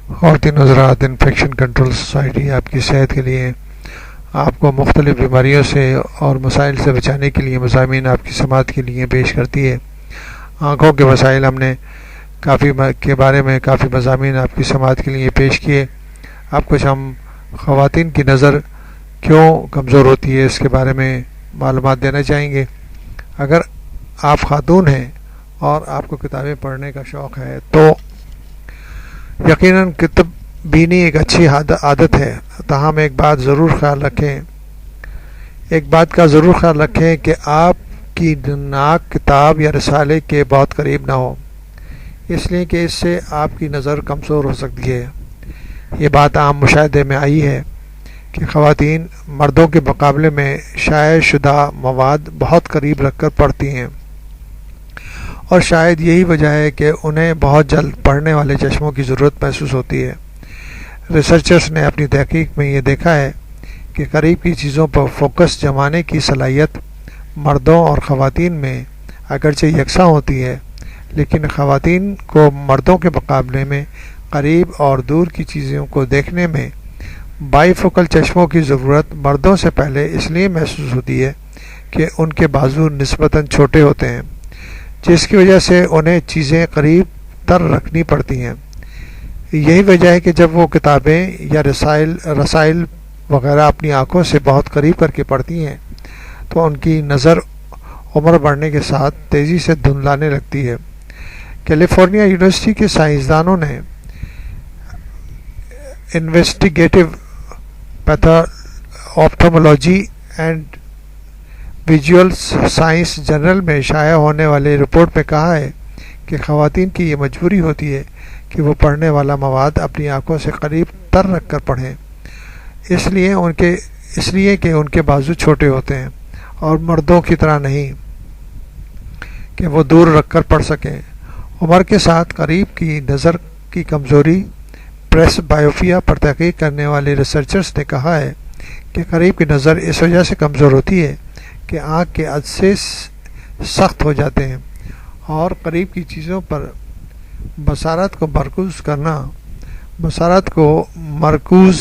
خواتین حضرات، infection control society آپ کی صحت کے لیے آپ کو مختلف بیماریوں سے اور مسائل سے بچانے کے لیے مضامین آپ کی سماعت کے لیے پیش کرتی ہے۔ آنکھوں کے مسائل ہم نے کے بارے میں کافی مضامین آپ کی سماعت کے لیے پیش کیے۔ اب کچھ ہم خواتین کی نظر کیوں کمزور ہوتی ہے اس کے بارے میں معلومات دینا چاہیں گے۔ اگر آپ خاتون ہیں اور آپ کو کتابیں پڑھنے کا شوق ہے تو یقیناً کتاب بینی ایک اچھی عادت ہے، تاہم ایک بات کا ضرور خیال رکھیں کہ آپ کی ناک کتاب یا رسالے کے بہت قریب نہ ہو، اس لیے کہ اس سے آپ کی نظر کمزور ہو سکتی ہے۔ یہ بات عام مشاہدے میں آئی ہے کہ خواتین مردوں کے مقابلے میں شائع شدہ مواد بہت قریب رکھ کر پڑھتی ہیں، اور شاید یہی وجہ ہے کہ انہیں بہت جلد پڑھنے والے چشموں کی ضرورت محسوس ہوتی ہے۔ ریسرچرز نے اپنی تحقیق میں یہ دیکھا ہے کہ قریب کی چیزوں پر فوکس جمانے کی صلاحیت مردوں اور خواتین میں اگرچہ یکساں ہوتی ہے، لیکن خواتین کو مردوں کے مقابلے میں قریب اور دور کی چیزوں کو دیکھنے میں بائی فوکل چشموں کی ضرورت مردوں سے پہلے اس لیے محسوس ہوتی ہے کہ ان کے بازو نسبتاً چھوٹے ہوتے ہیں، جس کی وجہ سے انہیں چیزیں قریب تر رکھنی پڑتی ہیں۔ یہی وجہ ہے کہ جب وہ کتابیں یا رسائل وغیرہ اپنی آنکھوں سے بہت قریب کر کے پڑھتی ہیں تو ان کی نظر عمر بڑھنے کے ساتھ تیزی سے دھندلانے لگتی ہے۔ کیلیفورنیا یونیورسٹی کے سائنسدانوں نے investigative ophthalmology and visual science journal میں شائع ہونے والے رپورٹ میں کہا ہے کہ خواتین کی یہ مجبوری ہوتی ہے کہ وہ پڑھنے والا مواد اپنی آنکھوں سے قریب تر رکھ کر پڑھیں، اس لیے کہ ان کے بازو چھوٹے ہوتے ہیں، اور مردوں کی طرح نہیں کہ وہ دور رکھ کر پڑھ سکیں۔ عمر کے ساتھ قریب کی نظر کی کمزوری پریس بایوپیا پر تحقیق کرنے والے ریسرچرز نے کہا ہے کہ قریب کی نظر اس وجہ سے کمزور ہوتی ہے کہ آنکھ کے عدسے سخت ہو جاتے ہیں اور قریب کی چیزوں پر بصارت کو مرکوز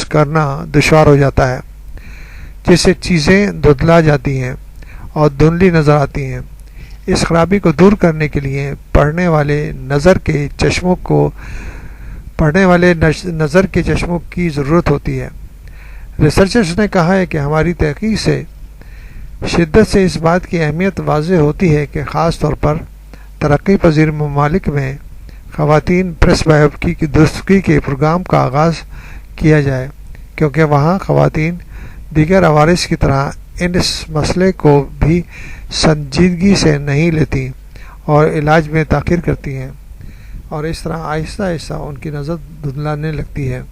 کرنا دشوار ہو جاتا ہے، جس سے چیزیں دھندلا جاتی ہیں اور دھندلی نظر آتی ہیں۔ اس خرابی کو دور کرنے کے لیے پڑھنے والے نظر کے چشموں کی ضرورت ہوتی ہے۔ ریسرچرز نے کہا ہے کہ ہماری تحقیق سے شدت سے اس بات کی اہمیت واضح ہوتی ہے کہ خاص طور پر ترقی پذیر ممالک میں خواتین پریس بایوپسی کی درستگی کے پروگرام کا آغاز کیا جائے، کیونکہ وہاں خواتین دیگر عوارض کی طرح اس مسئلے کو بھی سنجیدگی سے نہیں لیتی اور علاج میں تاخیر کرتی ہیں، اور اس طرح آہستہ آہستہ ان کی نظر دھندلانے لگتی ہے۔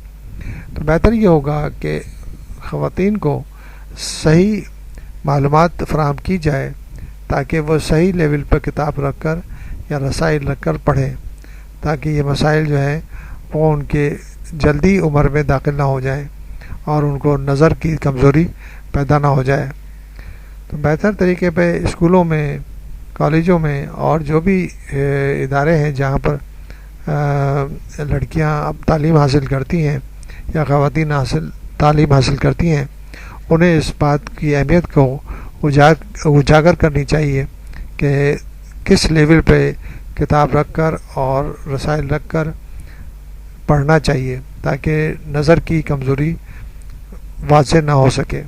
تو بہتر یہ ہوگا کہ خواتین کو صحیح معلومات فراہم کی جائے تاکہ وہ صحیح لیول پر کتاب رکھ کر یا رسائل رکھ کر پڑھیں، تاکہ یہ مسائل جو ہیں وہ ان کے جلدی عمر میں داخل نہ ہو جائیں اور ان کو نظر کی کمزوری پیدا نہ ہو جائے۔ تو بہتر طریقے پہ اسکولوں میں، کالجوں میں اور جو بھی ادارے ہیں جہاں پر لڑکیاں اب تعلیم حاصل کرتی ہیں یا خواتین تعلیم حاصل کرتی ہیں، انہیں اس بات کی اہمیت کو اجاگر کرنی چاہیے کہ کس لیول پہ کتاب رکھ کر اور رسائل رکھ کر پڑھنا چاہیے تاکہ نظر کی کمزوری واضح نہ ہو سکے۔